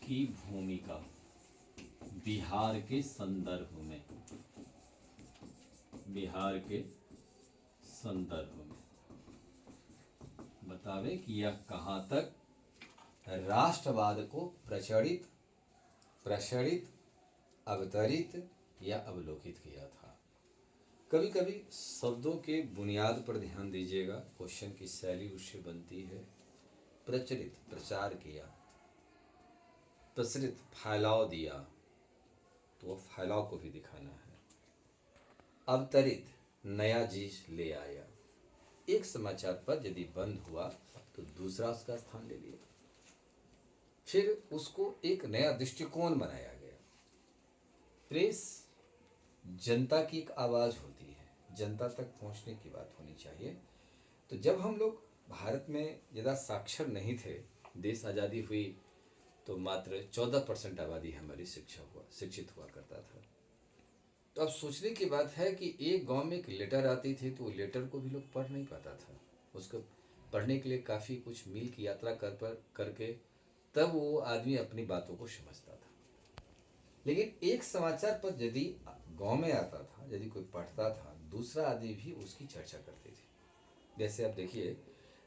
की भूमिका बिहार के संदर्भ में, बिहार के संदर्भ में बतावे कि यह कहाँ तक राष्ट्रवाद को प्रचलित, प्रसारित, अवतरित या अवलोकित किया था। कभी कभी शब्दों के बुनियाद पर ध्यान दीजिएगा, क्वेश्चन की शैली उससे बनती है। प्रचलित, प्रचार किया, प्रसरित, फैलाव दिया, तो वो फैलाव को भी दिखाना है। अवतरित, नया चीज ले आया। एक समाचार पत्र यदि बंद हुआ तो दूसरा उसका स्थान ले लिया, फिर उसको एक नया दृष्टिकोण बनाया गया। प्रेस जनता की एक आवाज होती है, जनता तक पहुंचने की बात होनी चाहिए। तो जब हम लोग भारत में ज़्यादा साक्षर नहीं थे, देश आज़ादी हुई तो मात्र 14% आबादी हमारी शिक्षित हुआ करता था। तो अब सोचने की बात है कि एक गांव में एक लेटर आती थी तो लेटर को भी लोग पढ़ नहीं पाता था। उसको पढ़ने के लिए काफ़ी कुछ मील की यात्रा करके तब वो आदमी अपनी बातों को समझता था। लेकिन एक समाचार पत्र यदि गांव में आता था, यदि कोई पढ़ता था, दूसरा आदमी भी उसकी चर्चा करते थे। जैसे आप देखिए,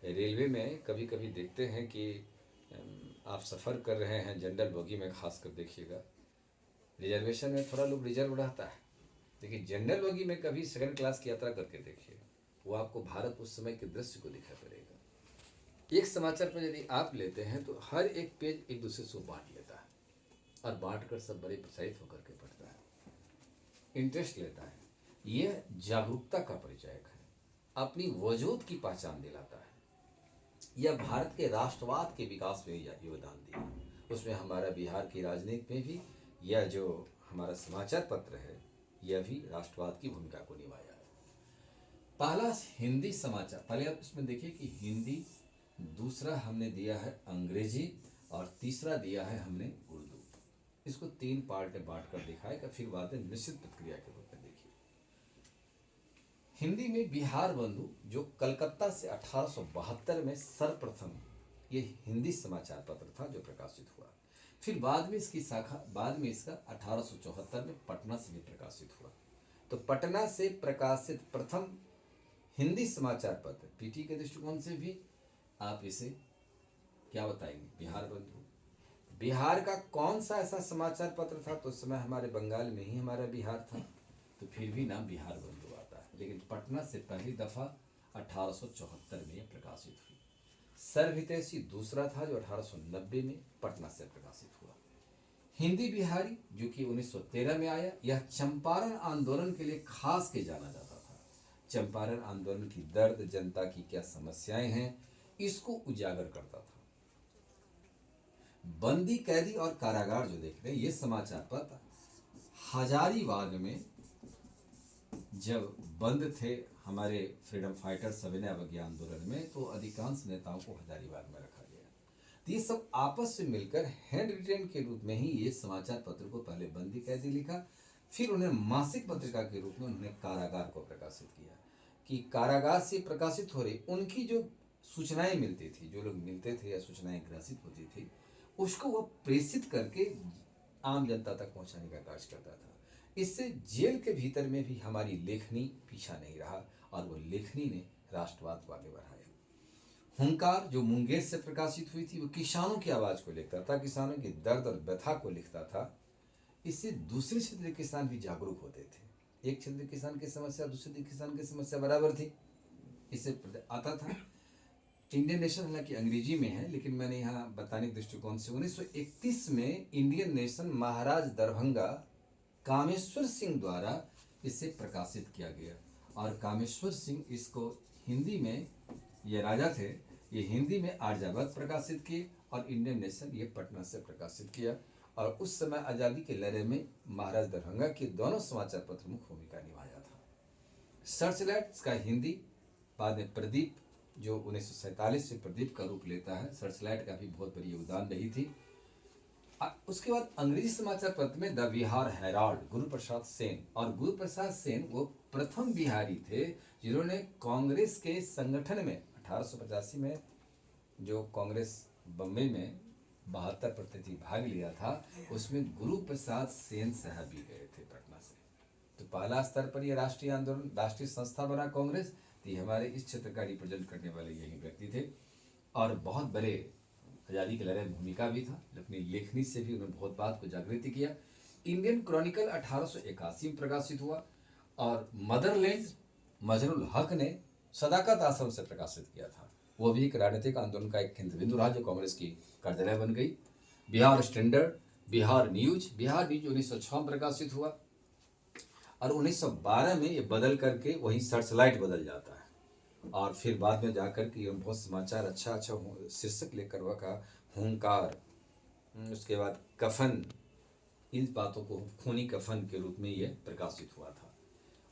रेलवे में कभी कभी देखते हैं कि आप सफ़र कर रहे हैं जनरल बोगी में, खासकर देखिएगा रिजर्वेशन में थोड़ा लोग रिजर्व रहता है, लेकिन जनरल बोगी में कभी सेकंड क्लास की यात्रा करके देखिए, वो आपको भारत उस समय के दृश्य को दिखाई पड़ेगा। एक समाचार पर यदि आप लेते हैं तो हर एक पेज एक दूसरे से बांट लेता है और बांट कर सब बड़े प्रसारित होकर के पढ़ता है, इंटरेस्ट लेता है। यह जागरूकता का परिचायक है, अपनी वजूद की पहचान दिलाता है। यह भारत के राष्ट्रवाद के विकास में योगदान दिया। उसमें हमारा बिहार की राजनीति में भी यह जो हमारा समाचार पत्र है, यह भी राष्ट्रवाद की भूमिका को निभाया है। पहला हिंदी समाचार, पहले आप इसमें देखिए कि हिंदी, दूसरा हमने दिया है अंग्रेजी और तीसरा दिया है हमने उर्दू। इसको 3 पार्ट में बांट कर दिखाएगा, फिर बाद में निश्चित प्रतिक्रिया के रूप में देखिए। हिंदी में बिहार बंधु, जो कलकत्ता से 1872 में सर्वप्रथम ये हिंदी समाचार पत्र था जो प्रकाशित हुआ। फिर बाद में इसकी शाखा, बाद में इसका 1874 में पटना से भी प्रकाशित हुआ। तो पटना से प्रकाशित प्रथम हिंदी समाचार पत्र, पीटी के दृष्टिकोण से भी आप इसे क्या बताएंगे, बिहार बंधु। बिहार का कौन सा ऐसा समाचार पत्र था, तो उस समय हमारे बंगाल में ही हमारा बिहार था, तो फिर भी नाम बिहार बंधु आता है। लेकिन पटना से पहली दफ़ा 1874 में प्रकाशित हुई। सर्वहितैषी दूसरा था जो 1890 में पटना से प्रकाशित हुआ। हिंदी बिहारी जो कि 1913 में आया, यह चंपारण आंदोलन के लिए खास के जाना जाता था। चंपारण आंदोलन की दर्द, जनता की क्या समस्याएं हैं, इसको उजागर करता था। बंदी, कैदी और कारागार जो देख रहे हैं, ये समाचार पत्र हजारीबाग में जब बंद थे हमारे फ्रीडम फाइटर सविनय अवज्ञा आंदोलन में, तो अधिकांश नेताओं को हजारीबाग में रखा गया। तो ये सब आपस में मिलकर हैंड रिटेन के रूप में ही ये समाचार पत्र को पहले बंदी, कैदी लिखा, फिर उन्हें मासिक पत्रिका के रूप में उन्होंने कारागार को प्रकाशित किया कि कारागार से प्रकाशित हो रही उनकी जो सूचनाएं मिलती थी, जो लोग मिलते थे या सूचनाएं ग्रसित होती थी, उसको वह प्रेषित करके आम जनता तक पहुंचाने का कार्य करता था। इससे जेल के भीतर में भी हमारी लेखनी पीछा नहीं रहा और वो लेखनी ने राष्ट्रवाद को आगे बढ़ाया। हुंकार जो मुंगेर से प्रकाशित हुई थी, वो किसानों की आवाज़ को लिखता था, किसानों की दर्द और व्यथा को लिखता था। इससे दूसरे क्षेत्र के किसान भी जागरूक होते थे। एक क्षेत्र किसान की समस्या दूसरे किसान की समस्या बराबर थी, इससे आता था। इंडियन नेशन हालांकि अंग्रेजी में है, लेकिन मैंने यहाँ बताने के दृष्टिकोण से 1931 में इंडियन नेशन महाराज दरभंगा कामेश्वर सिंह द्वारा इसे प्रकाशित किया गया। और कामेश्वर सिंह इसको हिंदी में, ये राजा थे, ये हिंदी में आर्यावर्त प्रकाशित किए और इंडियन नेशन ये पटना से प्रकाशित किया। और उस समय आज़ादी के लड़ाई में महाराज दरभंगा के दोनों समाचार पत्र मुख्य भूमिका निभाया था। सर्चलाइट का हिंदी, बाद में प्रदीप जो 1947 से प्रदीप का रूप लेता है, सर्चलाइट का भी बहुत बड़ी योगदान रही थी। उसके बाद अंग्रेजी समाचार पत्र में द बिहार हेराल्ड, गुरु प्रसाद सेन। और गुरु प्रसाद सेन वो प्रथम बिहारी थे जिन्होंने कांग्रेस के संगठन में 1885 में जो कांग्रेस बम्बई में 72% भाग लिया था, उसमें गुरु प्रसाद सेन साहब भी गए थे पटना से। तो पहला स्तर पर ये राष्ट्रीय आंदोलन, राष्ट्रीय संस्था बना कांग्रेस, तो ये हमारे इस क्षेत्र का रिप्रेजेंट करने वाले यही व्यक्ति थे और बहुत बड़े आज़ादी के लड़ाई में भूमिका भी था। अपनी लेखनी से भी उन्होंने बहुत बात को जागृति किया। इंडियन क्रॉनिकल 1881 में प्रकाशित हुआ और मदरलैंड मजरुल हक ने सदाकत आश्रम से प्रकाशित किया था। वो भी एक राजनीतिक आंदोलन का एक केंद्र बिंदु रहा जो कांग्रेस की कार्यालय बन गई। बिहार स्टैंडर्ड, बिहार न्यूज 1906 में प्रकाशित हुआ और 1912 में ये बदल करके वही सर्चलाइट बदल जाता है और फिर बाद में जाकर के बहुत समाचार अच्छा शीर्षक लेकर वह का हुंकार, उसके बाद कफन, इन बातों को खूनी कफन के रूप में ये प्रकाशित हुआ था।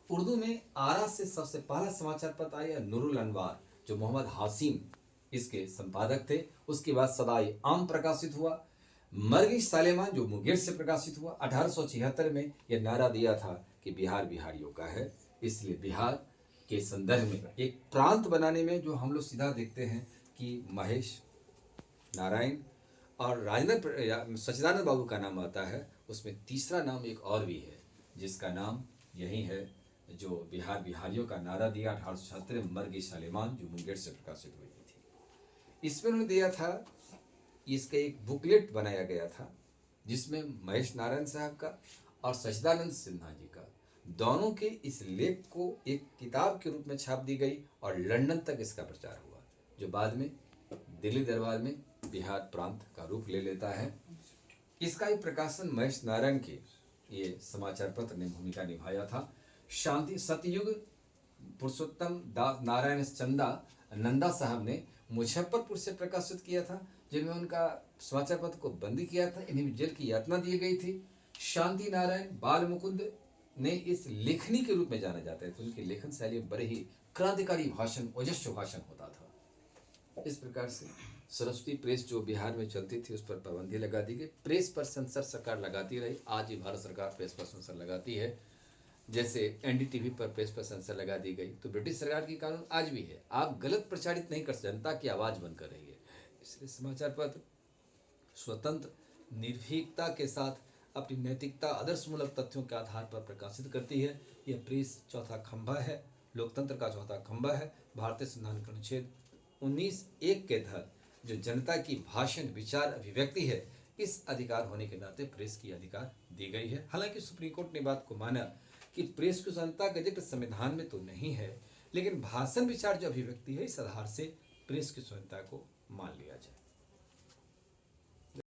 उर्दू में आरा से सबसे पहला समाचार पत्र आया नूरुल अनवार, जो मोहम्मद हासिम इसके संपादक थे। उसके बाद सदाई आम प्रकाशित हुआ। मरगी सालेमान जो मुंगेर से प्रकाशित हुआ। 1876 में यह नारा दिया था कि बिहार बिहारियों का है, इसलिए बिहार के संदर्भ में एक प्रांत बनाने में जो हम लोग सीधा देखते हैं कि महेश नारायण और राजेंद्र सच्चिदानंद बाबू का नाम आता है, उसमें तीसरा नाम एक और भी है जिसका नाम यही है, जो बिहार बिहारियों का नारा दिया 1876 में, मरगी सालेमान जो मुंगेर से प्रकाशित हुई थी। इसमें उन्होंने दिया था, इसका एक बुकलेट बनाया गया था जिसमें महेश नारायण साहब का और सच्चिदानंद सिन्हा जी का दोनों के इस लेख को एक किताब के रूप में छाप दी गई और लंदन तक इसका प्रचार हुआ, जो बाद में दिल्ली दरबार में बिहार प्रांत का रूप ले लेता है। इसका एक प्रकाशन महेश नारायण के ये समाचार पत्र ने भूमिका निभाया था। शांति सतयुग पुरुषोत्तम दास नारायण चंदा नंदा साहब ने मुजफ्फरपुर से प्रकाशित किया था, जिनमें उनका समाचार पत्र को बंदी किया था, इन्हें जेल की यातना दी गई थी। शांति नारायण बाल मुकुंद ने इस लेखनी के रूप में जाना जाता है, तो उनकी लेखन शैली में बड़े ही क्रांतिकारी भाषण, ओजस्वी भाषण होता था। इस प्रकार से सरस्वती प्रेस जो बिहार में चलती थी उस पर पाबंदी लगा दी गई। प्रेस पर सेंसर सरकार लगाती रही, आज भी भारत सरकार प्रेस पर सेंसर लगाती है। जैसे एनडीटीवी पर प्रेस पर सेंसर लगा दी गई, तो ब्रिटिश सरकार की कानून आज भी है, आप गलत प्रचारित नहीं कर सकते, जनता की आवाज़ बनकर रही है। इसलिए समाचार पत्र स्वतंत्र निर्भीकता के साथ अपनी नैतिकता, आदर्शमूलक तथ्यों के आधार पर प्रकाशित करती है। यह प्रेस चौथा खंभा है, लोकतंत्र का चौथा खंभा है। भारतीय संविधान का अनुच्छेद 19(1) के तहत जो जनता की भाषण, विचार, अभिव्यक्ति है, इस अधिकार होने के नाते प्रेस की अधिकार दी गई है। हालांकि सुप्रीम कोर्ट ने बात को माना कि प्रेस की स्वतंत्रता का जिक्र संविधान में तो नहीं है, लेकिन भाषण, विचार जो अभिव्यक्ति है, इस आधार से प्रेस की स्वतंत्रता को मान लिया जाए।